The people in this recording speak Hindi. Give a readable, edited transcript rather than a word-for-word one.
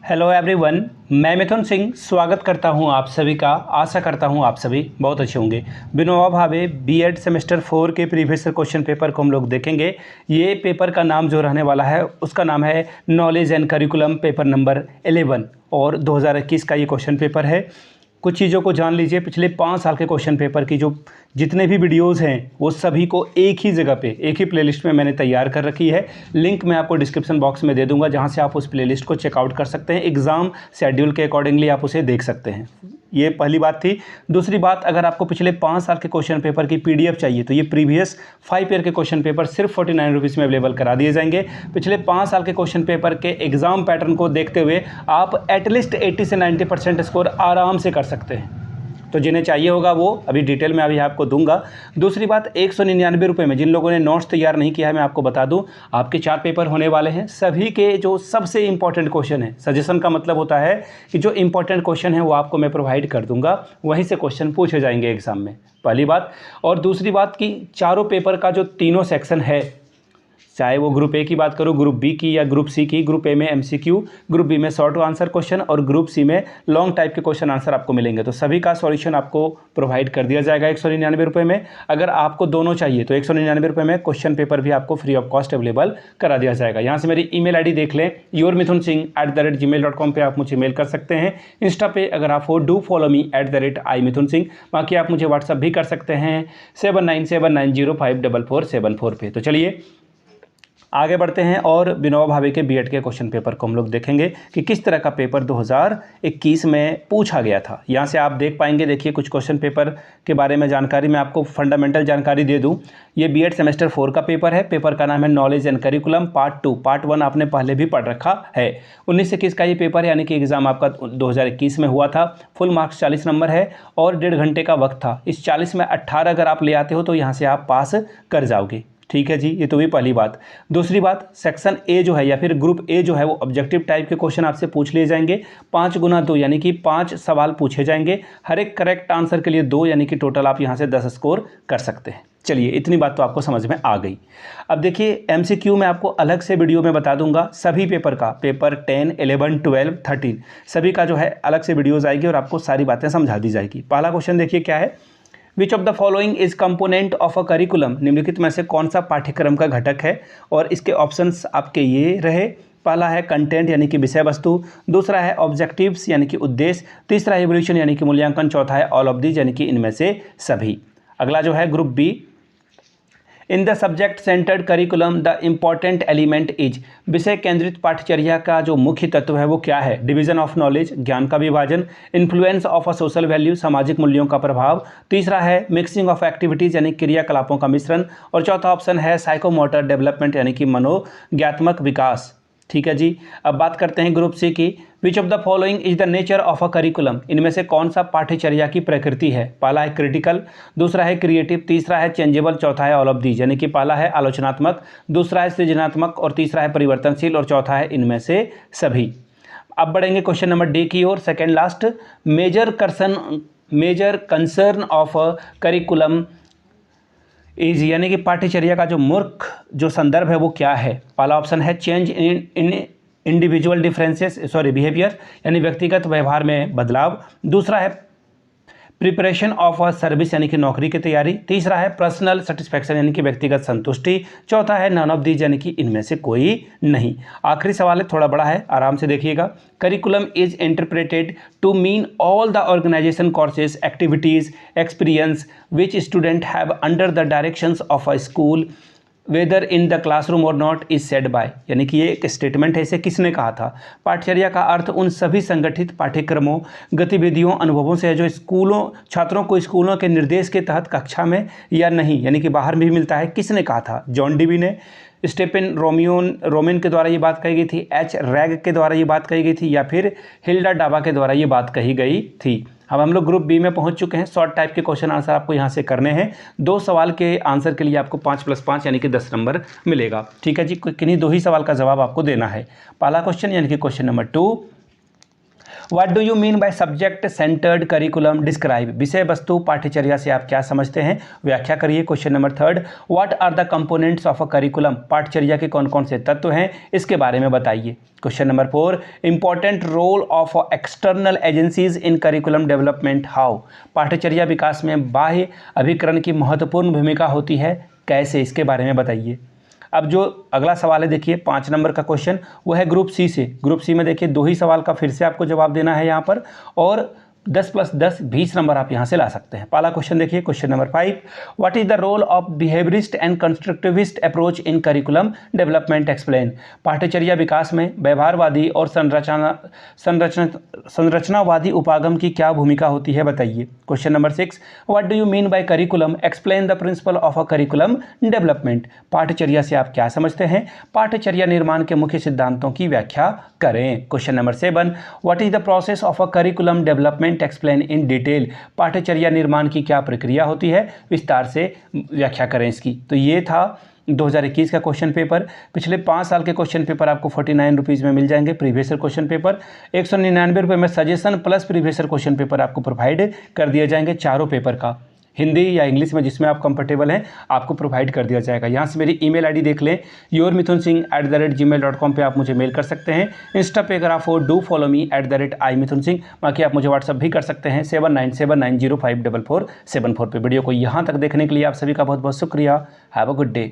हेलो एवरीवन, मैं मिथुन सिंह स्वागत करता हूं आप सभी का। आशा करता हूं आप सभी बहुत अच्छे होंगे। विनोबा भावे बीएड सेमेस्टर 4 के प्रीवियस क्वेश्चन पेपर को हम लोग देखेंगे। ये पेपर का नाम जो रहने वाला है उसका नाम है knowledge and curriculum paper number 11 और 2021 का ये क्वेश्चन पेपर है। कुछ चीज़ों को जान लीजिए। पिछले 5 साल के क्वेश्चन पेपर की जो जितने भी वीडियोस हैं वो सभी को एक ही जगह पे एक ही प्लेलिस्ट में मैंने तैयार कर रखी है। लिंक मैं आपको डिस्क्रिप्शन बॉक्स में दे दूंगा, जहां से आप उस प्लेलिस्ट को चेकआउट कर सकते हैं। एग्ज़ाम शेड्यूल के अकॉर्डिंगली आप उसे देख सकते हैं। ये पहली बात थी। दूसरी बात, अगर आपको पिछले 5 साल के क्वेश्चन पेपर की PDF चाहिए तो ये प्रीवियस 5 ईयर के क्वेश्चन पेपर सिर्फ 49 रुपीज़ में अवेलेबल करा दिए जाएंगे। पिछले 5 साल के क्वेश्चन पेपर के एग्जाम पैटर्न को देखते हुए आप एटलीस्ट 80 से 90% स्कोर आराम से कर सकते हैं। तो जिन्हें चाहिए होगा वो अभी डिटेल में अभी आपको दूंगा। दूसरी बात, 199 रुपये में जिन लोगों ने नोट्स तैयार नहीं किया है, मैं आपको बता दूं, आपके 4 पेपर होने वाले हैं। सभी के जो सबसे इंपॉर्टेंट क्वेश्चन है, सजेशन का मतलब होता है कि जो इंपॉर्टेंट क्वेश्चन है वो आपको मैं प्रोवाइड कर दूंगा, वहीं से क्वेश्चन पूछे जाएंगे एग्जाम में, पहली बात। और दूसरी बात कि चारों पेपर का जो तीनों सेक्शन है, चाहे वो ग्रुप ए की बात करूँ, ग्रुप बी की या ग्रुप सी की, ग्रुप ए में MCQ, ग्रुप बी में शॉर्ट आंसर क्वेश्चन और ग्रुप सी में लॉन्ग टाइप के क्वेश्चन आंसर आपको मिलेंगे। तो सभी का सॉल्यूशन आपको प्रोवाइड कर दिया जाएगा 199 रुपये में। अगर आपको दोनों चाहिए तो 199 रुपये में क्वेश्चन पेपर भी आपको फ्री ऑफ कॉस्ट अवेलेबल करा दिया जाएगा। यहाँ से मेरी email ID देख लें, yourmithunSingh@gmail.com पे आप मुझे मेल कर सकते हैं। इंस्टा पे अगर आप हो, डू फॉलो मी @iMithunSingh। बाकी आप मुझे व्हाट्सअप भी कर सकते हैं 7979054474 पे। तो चलिए आगे बढ़ते हैं और विनोबा भावे के बीएड के क्वेश्चन पेपर को हम लोग देखेंगे कि किस तरह का पेपर 2021 में पूछा गया था। यहाँ से आप देख पाएंगे, देखिए कुछ क्वेश्चन पेपर के बारे में जानकारी मैं आपको फंडामेंटल जानकारी दे दूँ। ये बीएड सेमेस्टर 4 का पेपर है। पेपर का नाम है knowledge and curriculum part 2। Part 1 आपने पहले भी पढ़ रखा है। 19 से 21 का ये पेपर है, यानी कि एग्जाम आपका 2021 में हुआ था। फुल मार्क्स 40 नंबर है और 1.5 घंटे का वक्त था। इस 40 में 18 अगर आप ले आते हो तो यहाँ से आप पास कर जाओगे। ठीक है जी, ये तो भी पहली बात। दूसरी बात, सेक्शन ए जो है या फिर ग्रुप ए जो है वो ऑब्जेक्टिव टाइप के क्वेश्चन आपसे पूछ लिए जाएंगे। 5 गुना 2 यानी कि 5 सवाल पूछे जाएंगे। हर एक करेक्ट आंसर के लिए 2, यानी कि टोटल आप यहाँ से 10 स्कोर कर सकते हैं। चलिए, इतनी बात तो आपको समझ में आ गई। अब देखिए MCQ में आपको अलग से वीडियो में बता दूंगा सभी पेपर का, पेपर 10, 11, 12, 13 सभी का जो है अलग से वीडियोज़ आएगी और आपको सारी बातें समझा दी जाएगी। पहला क्वेश्चन देखिए क्या है, which of the following is component of a curriculum. निम्नलिखित में से कौन सा पाठ्यक्रम का घटक है, और इसके ऑप्शंस आपके ये रहे। पहला है कंटेंट यानी कि विषय वस्तु, दूसरा है ऑब्जेक्टिव्स यानी कि उद्देश्य, तीसरा है इवोल्यूशन यानी कि मूल्यांकन, चौथा है ऑल ऑफ दीज यानी कि इनमें से सभी। अगला जो है group B, in the subject centred curriculum the important element is. विषय केंद्रित पाठ्यचर्या का जो मुख्य तत्व है वो क्या है। डिवीजन ऑफ नॉलेज, ज्ञान का विभाजन, influence of a social value, सामाजिक मूल्यों का प्रभाव, तीसरा है मिक्सिंग ऑफ एक्टिविटीज यानी क्रियाकलापों का मिश्रण, और चौथा ऑप्शन है साइकोमोटर डेवलपमेंट यानी कि मनोज्ञात्मक विकास। ठीक है जी। अब बात करते हैं ग्रुप सी की। Which of the following is the nature of a curriculum. इनमें से कौन सा पाठ्यचर्या की प्रकृति है। पहला है क्रिटिकल, दूसरा है क्रिएटिव, तीसरा है चेंजेबल, चौथा है ऑल ऑफ दीज। यानी कि पहला है आलोचनात्मक, दूसरा है सृजनात्मक और तीसरा है परिवर्तनशील और चौथा है इनमें से सभी। अब बढ़ेंगे क्वेश्चन नंबर डी की ओर, second last. Major concern of curriculum is, यानी कि पाठ्यचर्या का जो मुख्य जो संदर्भ है वो क्या है। पहला ऑप्शन है चेंज इन इंडिविजुअल बिहेवियर यानी व्यक्तिगत व्यवहार में बदलाव, दूसरा है प्रिपरेशन ऑफ अ सर्विस यानी कि नौकरी की तैयारी, तीसरा है पर्सनल सेटिस्फैक्शन यानी कि व्यक्तिगत संतुष्टि, चौथा है नन ऑफ दीज यानी कि इनमें से कोई नहीं। आखिरी सवाल है, थोड़ा बड़ा है, आराम से देखिएगा। Curriculum is interpreted to mean all the organisation courses activities experience which student have under the directions of a school whether in the classroom और नॉट इज सेड बाय। यानी कि ये एक स्टेटमेंट है, इसे किसने कहा था। पाठ्यचर्या का अर्थ उन सभी संगठित पाठ्यक्रमों, गतिविधियों, अनुभवों से है जो स्कूलों छात्रों को स्कूलों के निर्देश के तहत कक्षा में या नहीं, यानी कि बाहर भी मिलता है। किसने कहा था, जॉन डीवी ने, स्टेफन रोमिन के द्वारा ये बात कही गई थी, H. रैग के द्वारा ये बात कही गई थी, या फिर हिल्डा डाबा के द्वारा ये बात कही गई थी। अब हम लोग ग्रुप बी में पहुंच चुके हैं। शॉर्ट टाइप के क्वेश्चन आंसर आपको यहां से करने हैं। 2 सवाल के आंसर के लिए आपको 5 + 5 यानी कि 10 नंबर मिलेगा। ठीक है जी, किन्हीं 2 ही सवाल का जवाब आपको देना है। पहला क्वेश्चन यानी कि question number 2, what do you mean by subject centred curriculum, describe, विषय वस्तु पाठ्यचर्या से आप क्या समझते हैं, व्याख्या करिए। Question number 3, what are the components of a curriculum, पाठ्यचर्या के कौन कौन से तत्व हैं इसके बारे में बताइए। Question number 4, important role of external agencies in curriculum development, how, पाठ्यचर्या विकास में बाह्य अभिकरण की महत्वपूर्ण भूमिका होती है, कैसे, इसके बारे में बताइए। अब जो अगला सवाल है देखिए 5 नंबर का क्वेश्चन, वो है ग्रुप सी से। ग्रुप सी में देखिए 2 ही सवाल का फिर से आपको जवाब देना है यहाँ पर, और 10 + 10 20 नंबर आप यहाँ से ला सकते हैं। पहला क्वेश्चन देखिए, question number 5, what is the role of behaviourist and constructivist approach in curriculum development, explain, पाठ्यचर्या विकास में व्यवहारवादी और संरचनावादी उपागम की क्या भूमिका होती है, बताइए। Question number 6, what do you mean by curriculum, explain the principle of a curriculum development, पाठ्यचर्या से आप क्या समझते हैं, पाठ्यचर्या निर्माण के मुख्य सिद्धांतों की व्याख्या करें। Question number 7, what is the process of a curriculum development, explain in detail, पाठ्यचर्या निर्माण की क्या प्रक्रिया होती है, विस्तार से व्याख्या करें इसकी। तो ये था 2021 का क्वेश्चन पेपर। पिछले 5 साल के क्वेश्चन पेपर आपको 49 रुपीज़ में मिल जाएंगे। प्रीवियस ईयर क्वेश्चन पेपर 199 रुपये में suggestion plus previous year question paper आपको प्रोवाइड कर दिए जाएंगे। चारों पेपर का हिंदी या इंग्लिश में जिसमें आप कंफर्टेबल हैं आपको प्रोवाइड कर दिया जाएगा। यहाँ से मेरी ईमेल आईडी देख लें, yourmithunsingh@gmail.com पे आप मुझे मेल कर सकते हैं। इंस्टा पे अगर आप हो डू फॉलो मी @imithunsingh, बाकी आप मुझे व्हाट्सअप भी कर सकते हैं 7979054474 पे। वीडियो को यहाँ तक देखने के लिए आप सभी का बहुत बहुत शुक्रिया। Have a good day.